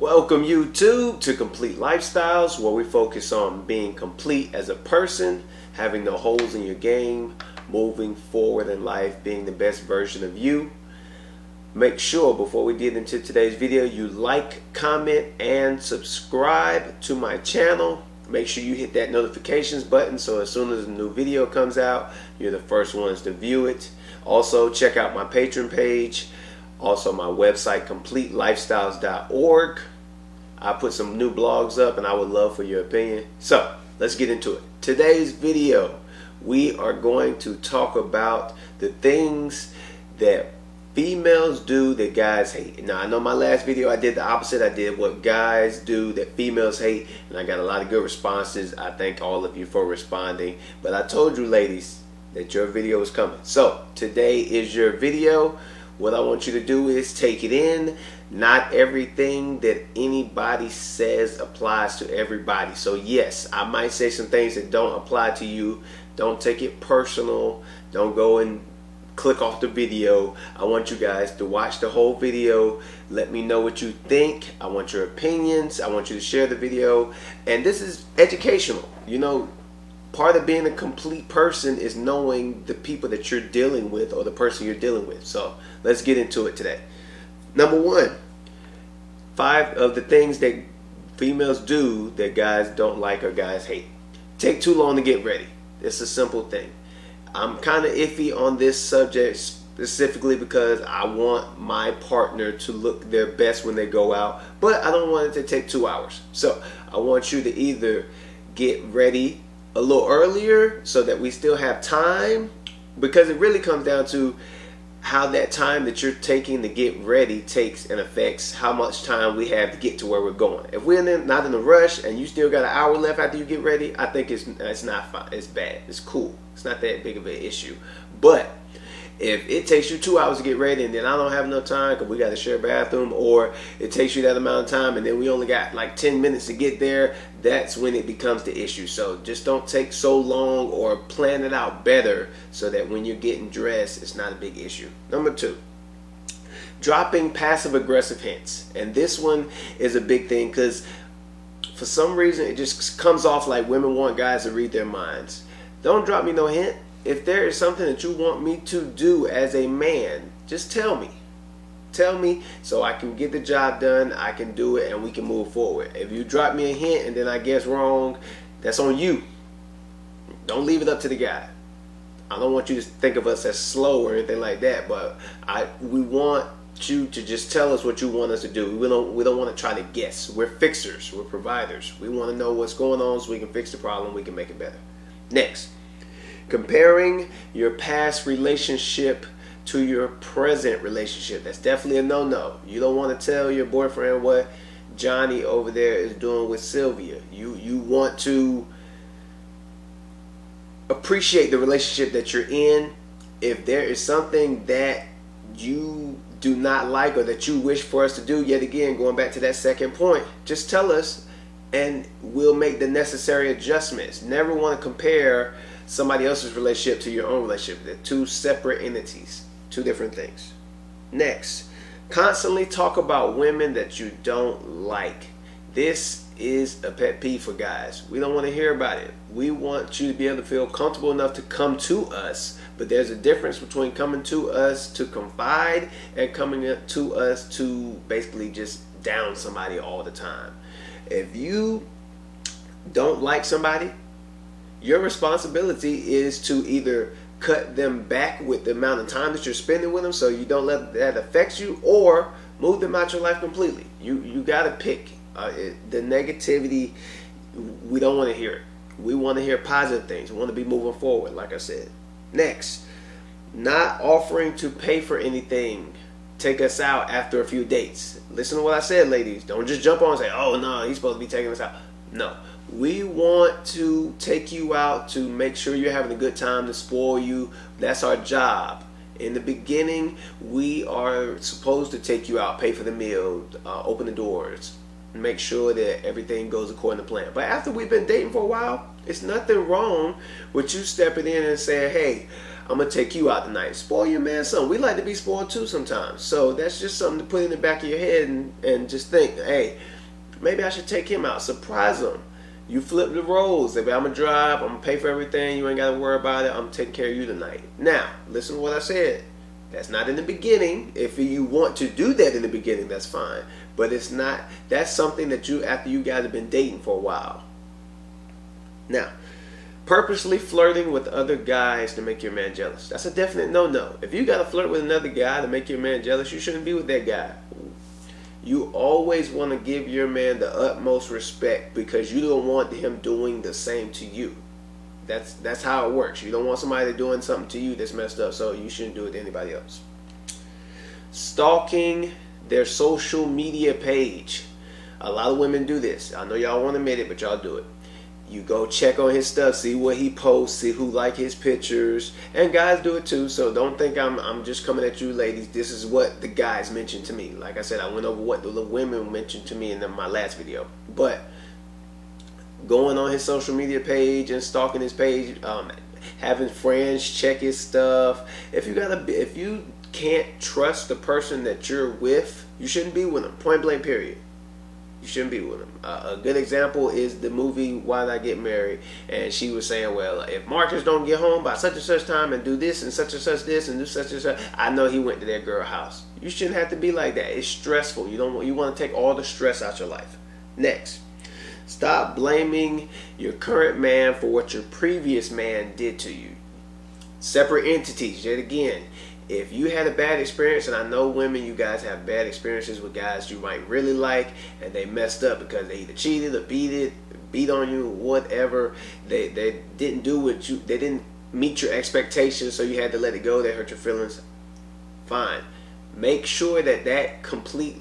Welcome YouTube to Complete Lifestyles, where we focus on being complete as a person, having no holes in your game, moving forward in life, being the best version of you. Make sure before we get into today's video, you like, comment, and subscribe to my channel. Make sure you hit that notifications button so as soon as a new video comes out, you're the first ones to view it. Also, check out my Patreon page. Also, my website, CompleteLifestyles.org. I put some new blogs up and I would love for your opinion. So, let's get into it. Today's video, we are going to talk about the things that females do that guys hate. Now, I know my last video I did the opposite. I did what guys do that females hate, and I got a lot of good responses. I thank all of you for responding. But I told you, ladies, that your video is coming. So, today is your video. What I want you to do is take it in. Not everything that anybody says applies to everybody. So yes, I might say some things that don't apply to you. Don't take it personal. Don't go and click off the video. I want you guys to watch the whole video. Let me know what you think. I want your opinions. I want you to share the video. And this is educational. You know, part of being a complete person is knowing the people that you're dealing with or the person you're dealing with. So let's get into it today. Number one, 5 of the things that females do that guys don't like or guys hate. Take too long to get ready. It's a simple thing. I'm kind of iffy on this subject specifically because I want my partner to look their best when they go out, but I don't want it to take 2 hours. So I want you to either get ready a little earlier so that we still have time, because it really comes down to how that time that you're taking to get ready takes and affects how much time we have to get to where we're going. If we're not in a rush and you still got an hour left after you get ready, I think it's not fine. It's bad. It's cool. It's not that big of an issue. But if it takes you 2 hours to get ready and then I don't have enough time because we got to share a bathroom, or it takes you that amount of time and then we only got like 10 minutes to get there, that's when it becomes the issue. So just don't take so long, or plan it out better so that when you're getting dressed, it's not a big issue. Number 2, dropping passive aggressive hints. And this one is a big thing because for some reason it just comes off like women want guys to read their minds. Don't drop me no hint. If there is something that you want me to do as a man, just tell me. Tell me so I can get the job done, I can do it, and we can move forward. If you drop me a hint and then I guess wrong, that's on you. Don't leave it up to the guy. I don't want you to think of us as slow or anything like that, but we want you to just tell us what you want us to do. We don't want to try to guess. We're fixers. We're providers. We want to know what's going on so we can fix the problem, we can make it better. Next. Comparing your past relationship to your present relationship. That's definitely a no-no. You don't want to tell your boyfriend what Johnny over there is doing with Sylvia. You want to appreciate the relationship that you're in. If there is something that you do not like or that you wish for us to do, yet again, going back to that second point, just tell us and we'll make the necessary adjustments. Never want to compare somebody else's relationship to your own relationship. They're two separate entities, two different things. Next, constantly talk about women that you don't like. This is a pet peeve for guys. We don't want to hear about it. We want you to be able to feel comfortable enough to come to us, but there's a difference between coming to us to confide and coming to us to basically just down somebody all the time. If you don't like somebody, your responsibility is to either cut them back with the amount of time that you're spending with them so you don't let that affect you, or move them out your life completely. You got to pick. The negativity, we don't want to hear it. We want to hear positive things. We want to be moving forward, like I said. Next, not offering to pay for anything. Take us out after a few dates. Listen to what I said, ladies. Don't just jump on and say, oh no, he's supposed to be taking us out. No. We want to take you out to make sure you're having a good time, to spoil you. That's our job. In the beginning, we are supposed to take you out, pay for the meal, open the doors, make sure that everything goes according to plan. But after we've been dating for a while, it's nothing wrong with you stepping in and saying, hey, I'm going to take you out tonight. Spoil your man something. We like to be spoiled too sometimes. So that's just something to put in the back of your head and just think, hey, maybe I should take him out. Surprise him. You flip the roles. If I'm going to drive, I'm going to pay for everything. You ain't got to worry about it. I'm taking care of you tonight. Now, listen to what I said. That's not in the beginning. If you want to do that in the beginning, that's fine. But it's not. That's something that you, after you guys have been dating for a while. Now, purposely flirting with other guys to make your man jealous. That's a definite no-no. If you got to flirt with another guy to make your man jealous, you shouldn't be with that guy. You always want to give your man the utmost respect because you don't want him doing the same to you. That's how it works. You don't want somebody doing something to you that's messed up, so you shouldn't do it to anybody else. Stalking their social media page. A lot of women do this. I know y'all won't admit it, but y'all do it. You go check on his stuff, see what he posts, see who like his pictures, and guys do it too. So don't think I'm just coming at you, ladies. This is what the guys mentioned to me. Like I said, I went over what the women mentioned to me in my last video. But going on his social media page and stalking his page, having friends check his stuff. If you can't trust the person that you're with, you shouldn't be with them. Point blank, period. You shouldn't be with them. A good example is the movie Why Not Get Married, and she was saying, well, if Marcus don't get home by such and such time and do this and such this and do such and such, I know he went to that girl's house. You shouldn't have to be like that. It's stressful. You want to take all the stress out your life. Next, stop blaming your current man for what your previous man did to you. Separate entities. Yet again, if you had a bad experience, and I know women, you guys have bad experiences with guys you might really like, and they messed up because they either cheated or beat on you, whatever. They didn't do what they didn't meet your expectations, so you had to let it go. They hurt your feelings. Fine. Make sure that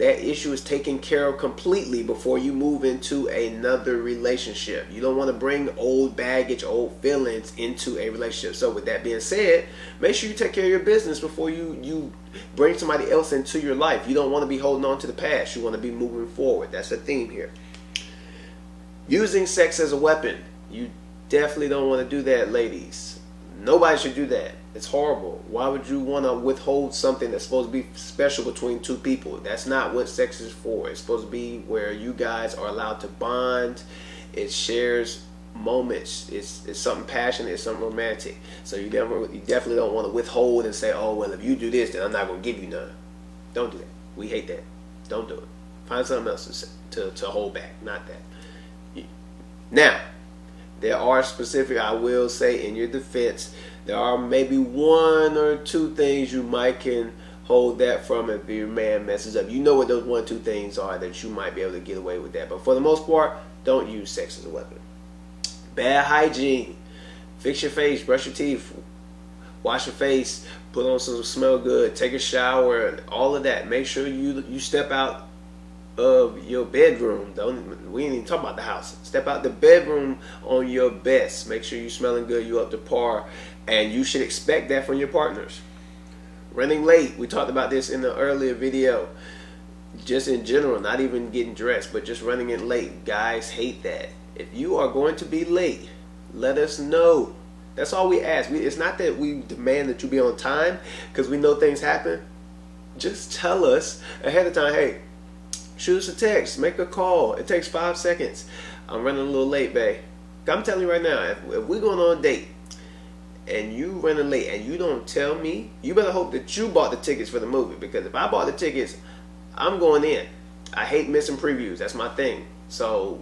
issue is taken care of completely before you move into another relationship. You don't want to bring old baggage, old feelings into a relationship. So with that being said, make sure you take care of your business before you bring somebody else into your life. You don't want to be holding on to the past. You want to be moving forward. That's the theme here. Using sex as a weapon. You definitely don't want to do that, ladies. Nobody should do that. It's horrible. Why would you want to withhold something that's supposed to be special between two people? That's not what sex is for. It's supposed to be where you guys are allowed to bond. It shares moments. It's something passionate. It's something romantic. So you definitely don't want to withhold and say, oh, well, if you do this, then I'm not going to give you none. Don't do that. We hate that. Don't do it. Find something else to hold back. Not that. Now, there are specific, I will say in your defense, there are maybe one or two things you might can hold that from if your man messes up. You know what those 1 or 2 things are that you might be able to get away with that. But for the most part, don't use sex as a weapon. Bad hygiene. Fix your face, brush your teeth, wash your face, put on some smell good, take a shower, all of that. Make sure you step out of your bedroom. We ain't even talking about the house. Step out the bedroom on your best. Make sure you smelling good, you up to par, and you should expect that from your partners. Running late. We talked about this in the earlier video. Just in general, not even getting dressed, but just running in late. Guys hate that. If you are going to be late, let us know. That's all we ask. It's not that we demand that you be on time, because we know things happen. Just tell us ahead of time, hey, shoot us a text, make a call. It takes 5 seconds. I'm running a little late, babe. I'm telling you right now, if we're going on a date and you running late and you don't tell me, you better hope that you bought the tickets for the movie, because if I bought the tickets, I'm going in. I hate missing previews. That's my thing. So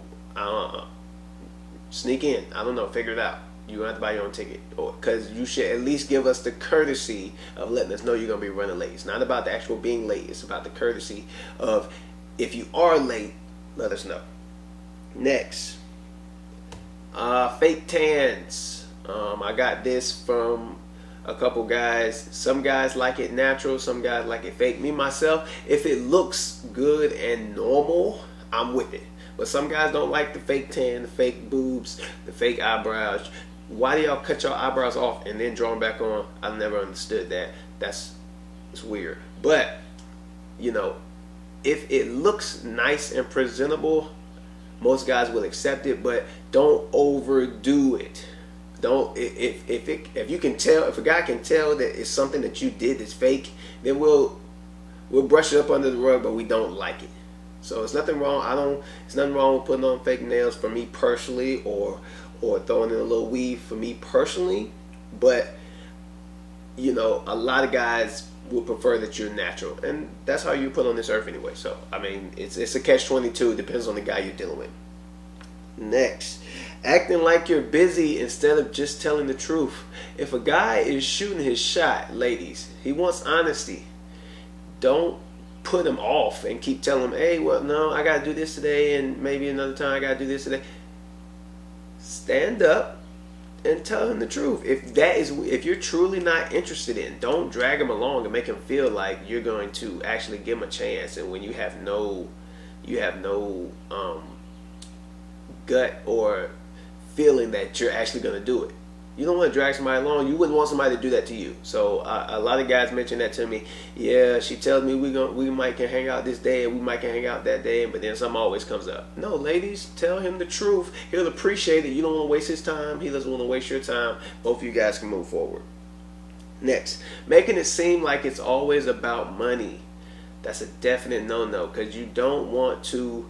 sneak in. I don't know. Figure it out. You don't have to buy your own ticket, because you should at least give us the courtesy of letting us know you're going to be running late. It's not about the actual being late. It's about the courtesy of, if you are late, let us know. Next, fake tans. I got this from a couple guys. Some guys like it natural, some guys like it fake. Me, myself, if it looks good and normal, I'm with it. But some guys don't like the fake tan, the fake boobs, the fake eyebrows. Why do y'all cut your eyebrows off and then draw them back on? I've never understood that. It's weird. But, you know, if it looks nice and presentable, most guys will accept it, but don't overdo it. Don't if you can tell, if a guy can tell that it's something that you did that's fake, then we'll brush it up under the rug, but we don't like it. So it's nothing wrong. It's nothing wrong with putting on fake nails for me personally, or throwing in a little weave for me personally. But you know, a lot of guys would prefer that you're natural, and that's how you put on this earth anyway. So I mean, it's a catch-22. It depends on the guy you're dealing with. Next, acting like you're busy instead of just telling the truth. If a guy is shooting his shot, ladies, he wants honesty. Don't put him off and keep telling him, hey, well, no, I gotta do this today, and maybe another time I gotta do this today. Stand up and tell him the truth. If you're truly not interested in, don't drag him along and make him feel like you're going to actually give him a chance, and when you have no gut or feeling that you're actually going to do it. You don't want to drag somebody along. You wouldn't want somebody to do that to you. So a lot of guys mention that to me. Yeah, she tells me we might can hang out this day, and we might can hang out that day, but then something always comes up. No, ladies, tell him the truth. He'll appreciate it. You don't want to waste his time. He doesn't want to waste your time. Both of you guys can move forward. Next, making it seem like it's always about money. That's a definite no-no, because you don't want to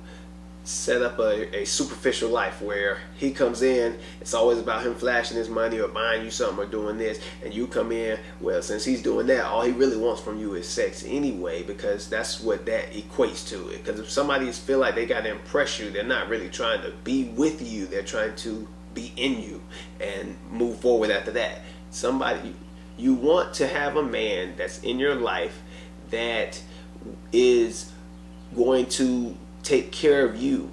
set up a superficial life where he comes in, it's always about him flashing his money or buying you something or doing this, and you come in, well, since he's doing that, all he really wants from you is sex anyway, because that's what that equates to. Because if somebody feel like they got to impress you, they're not really trying to be with you, they're trying to be in you and move forward after that. You want to have a man that's in your life that is going to take care of you.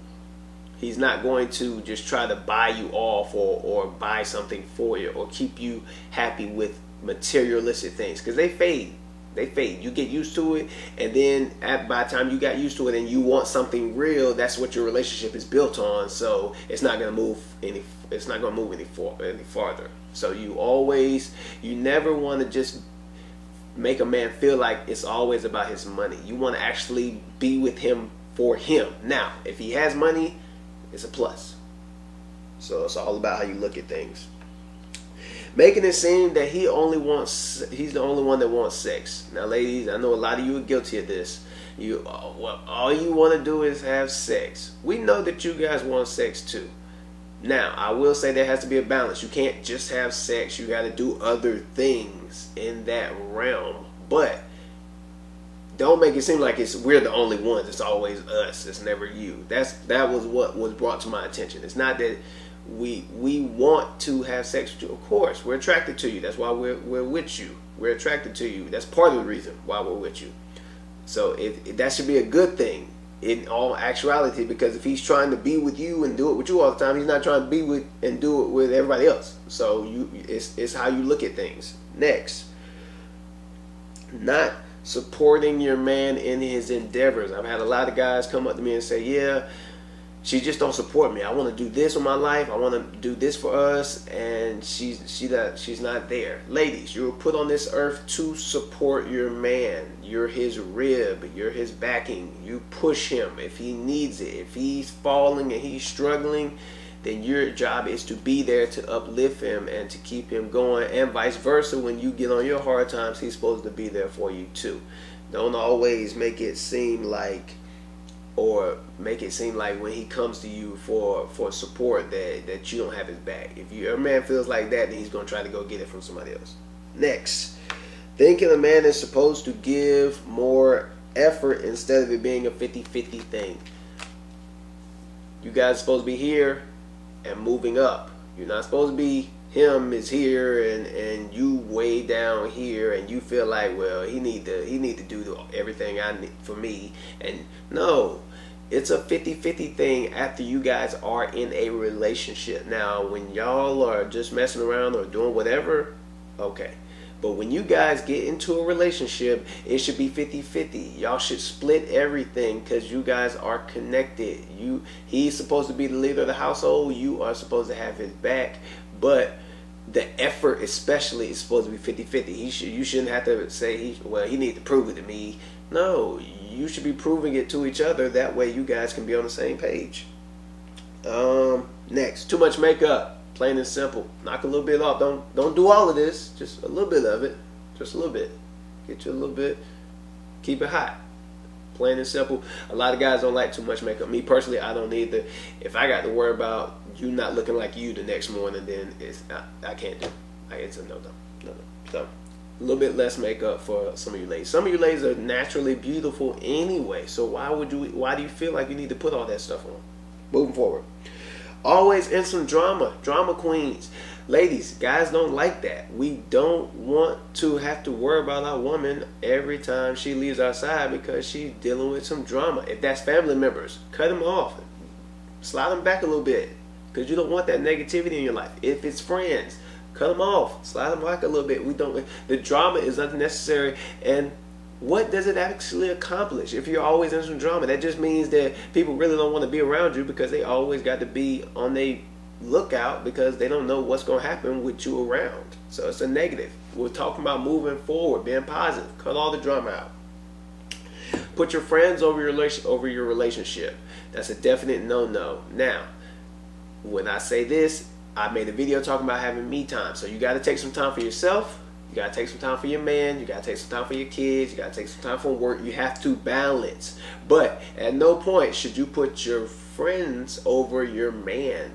He's not going to just try to buy you off or buy something for you or keep you happy with materialistic things, because they fade. You get used to it, and then by the time you got used to it and you want something real, that's what your relationship is built on. So it's not going to move any. It's not going to move any farther. So you never want to just make a man feel like it's always about his money. You want to actually be with him for him. Now, if he has money, it's a plus. So it's all about how you look at things. Making it seem that he's the only one that wants sex. Now, ladies, I know a lot of you are guilty of this. All you want to do is have sex. We know that you guys want sex too. Now, I will say there has to be a balance. You can't just have sex. You got to do other things in that realm. But don't make it seem like we're the only ones. It's always us. It's never you. That was what was brought to my attention. It's not that we want to have sex with you. Of course, we're attracted to you. That's why we're with you. We're attracted to you. That's part of the reason why we're with you. So that should be a good thing in all actuality, because if he's trying to be with you and do it with you all the time, he's not trying to be with and do it with everybody else. So it's how you look at things. Next, not supporting your man in his endeavors. I've had a lot of guys come up to me and say, yeah, she just don't support me. I want to do this with my life. I want to do this for us, and she's not there. Ladies, you were put on this earth to support your man. You're his rib. You're his backing. You push him if he needs it. If he's falling and he's struggling, then your job is to be there to uplift him and to keep him going, and vice versa. When you get on your hard times, he's supposed to be there for you too. Don't always make it seem like when he comes to you for support that you don't have his back. If your man feels like that, then he's going to try to go get it from somebody else. Next, thinking a man is supposed to give more effort instead of it being a 50-50 thing. You guys are supposed to be here and moving up. You're not supposed to be him is here and you way down here, and you feel like, well, he need to do everything I need for me. And no, it's a 50-50 thing after you guys are in a relationship. Now, when y'all are just messing around or doing whatever, okay. But when you guys get into a relationship, it should be 50-50. Y'all should split everything, because you guys are connected. He's supposed to be the leader of the household. You are supposed to have his back. But the effort especially is supposed to be 50-50. You shouldn't have to say, he needs to prove it to me. No, you should be proving it to each other. That way you guys can be on the same page. Next, too much makeup. Plain and simple. Knock a little bit off. Don't do all of this. Just a little bit of it. Just a little bit. Get you a little bit. Keep it hot. Plain and simple. A lot of guys don't like too much makeup. Me personally, I don't either. If I got to worry about you not looking like you the next morning, then I can't do it. It's a no. So a little bit less makeup for some of you ladies. Some of you ladies are naturally beautiful anyway. So why do you feel like you need to put all that stuff on? Moving forward. Always in some drama. Drama queens. Ladies, guys don't like that. We don't want to have to worry about our woman every time she leaves our side because she's dealing with some drama. If that's family members, cut them off. Slide them back a little bit because you don't want that negativity in your life. If it's friends, cut them off. Slide them back a little bit. The drama is unnecessary. And what does it actually accomplish if you're always in some drama? That just means that people really don't want to be around you because they always got to be on their lookout because they don't know what's going to happen with you around. So it's a negative. We're talking about moving forward, being positive. Cut all the drama out. Put your friends over your relationship. That's a definite no-no. Now, when I say this, I made a video talking about having me time. So you got to take some time for yourself. You got to take some time for your man. You got to take some time for your kids. You got to take some time for work. You have to balance. But at no point should you put your friends over your man.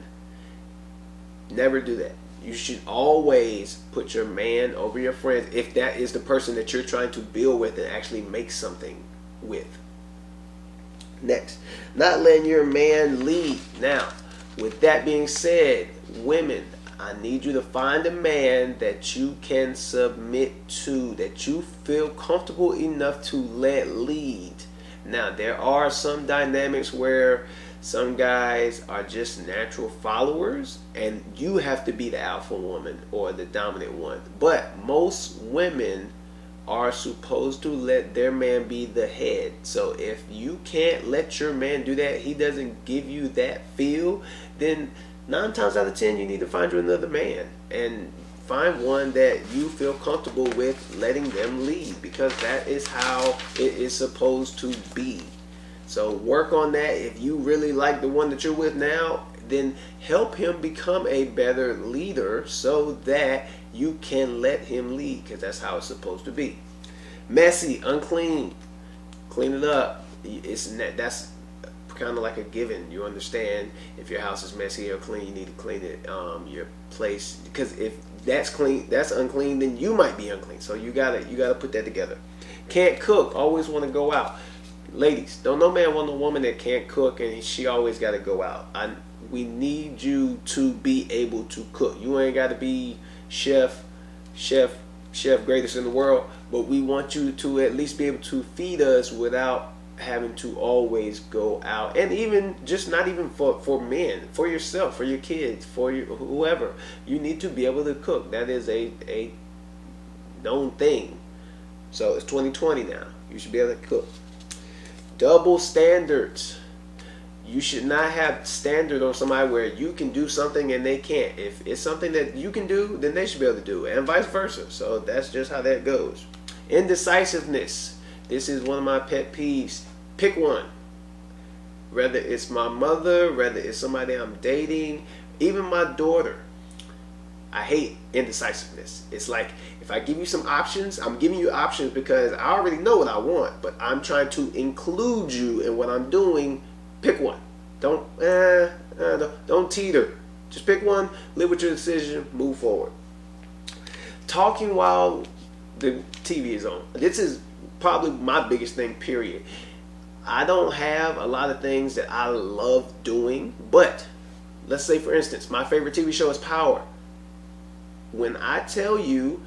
Never do that. You should always put your man over your friends if that is the person that you're trying to build with and actually make something with. Next, not letting your man lead. Now, with that being said, women, I need you to find a man that you can submit to, that you feel comfortable enough to let lead. Now, there are some dynamics where some guys are just natural followers and you have to be the alpha woman or the dominant one. But most women are supposed to let their man be the head. So if you can't let your man do that, he doesn't give you that feel, then 9 times out of 10 you need to find you another man and find one that you feel comfortable with letting them lead, because that is how it is supposed to be. So work on that. If you really like the one that you're with now, then help him become a better leader so that you can let him lead, because that's how it's supposed to be. Messy, unclean, clean it up. That's kind of like a given. You understand, if your house is messy or clean, you need to clean it. Your place, because if that's clean, that's unclean, then you might be unclean. So you gotta put that together. Can't cook. Always want to go out. Ladies, don't no man want a woman that can't cook and she always got to go out. We need you to be able to cook. You ain't got to be chef greatest in the world, but we want you to at least be able to feed us without having to always go out. And even just not even for men, for yourself, for your kids, for whoever, you need to be able to cook. That is a known thing. So it's 2020 now. You should be able to cook. Double standards. You should not have standard on somebody where you can do something and they can't. If it's something that you can do, then they should be able to do it, and vice versa. So that's just how that goes. Indecisiveness. This is one of my pet peeves. Pick one. Whether it's my mother, whether it's somebody I'm dating, even my daughter. I hate indecisiveness. It's like, if I give you some options, I'm giving you options because I already know what I want, but I'm trying to include you in what I'm doing. Pick one. Don't teeter. Just pick one, live with your decision, move forward. Talking while the TV is on. This is probably my biggest thing, period. I don't have a lot of things that I love doing, but let's say, for instance, my favorite TV show is Power. When I tell you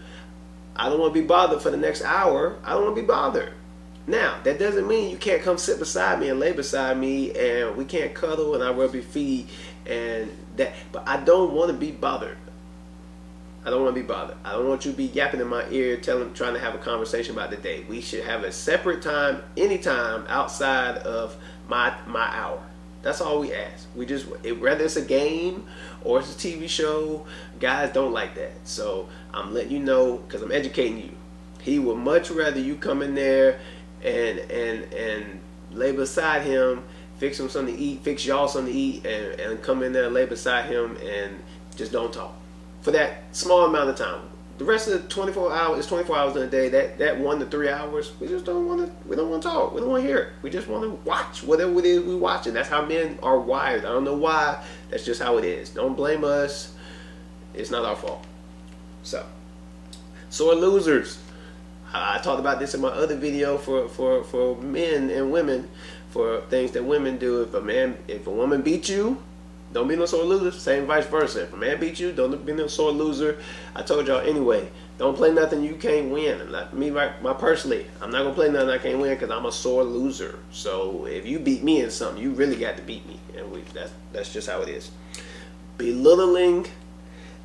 I don't want to be bothered for the next hour, I don't want to be bothered. Now, that doesn't mean you can't come sit beside me and lay beside me and we can't cuddle and I rub your feet and that, but I don't want to be bothered. I don't want to be bothered. I don't want you to be yapping in my ear, trying to have a conversation about the day. We should have a separate time, anytime outside of my hour. That's all we ask. We just, whether it's a game or it's a TV show, guys don't like that. So I'm letting you know, because I'm educating you. He would much rather you come in there and lay beside him, fix him something to eat, fix y'all something to eat, and come in there, lay beside him, and just don't talk for that small amount of time. The rest of the 24 hours, it's 24 hours in a day. That 1 to 3 hours, we just don't want to. We don't want to talk. We don't want to hear it. We just want to watch whatever it is we watching. That's how men are wired. I don't know why. That's just how it is. Don't blame us. It's not our fault. So, sore losers. I talked about this in my other video for men and women, for things that women do. If a woman beats you, don't be no sore loser. Same vice versa. If a man beats you, don't be no sore loser. I told y'all anyway. Don't play nothing you can't win. Like me, my personally, I'm not gonna play nothing I can't win because I'm a sore loser. So if you beat me in something, you really got to beat me, and that's just how it is. Belittling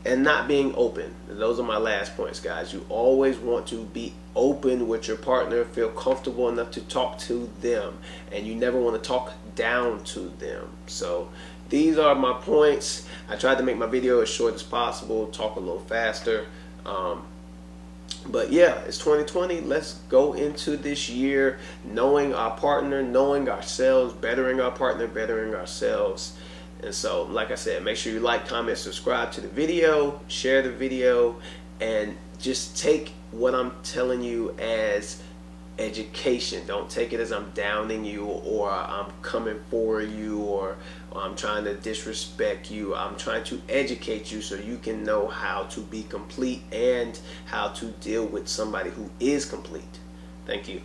and not being open. Those are my last points, guys. You always want to be open with your partner, feel comfortable enough to talk to them, and you never want to talk down to them. So these are my points. I tried to make my video as short as possible, talk a little faster. But yeah, it's 2020. Let's go into this year knowing our partner, knowing ourselves, bettering our partner, bettering ourselves. And so, like I said, make sure you like, comment, subscribe to the video, share the video, and just take what I'm telling you as education. Don't take it as I'm downing you, or I'm coming for you, or I'm trying to disrespect you. I'm trying to educate you so you can know how to be complete and how to deal with somebody who is complete. Thank you.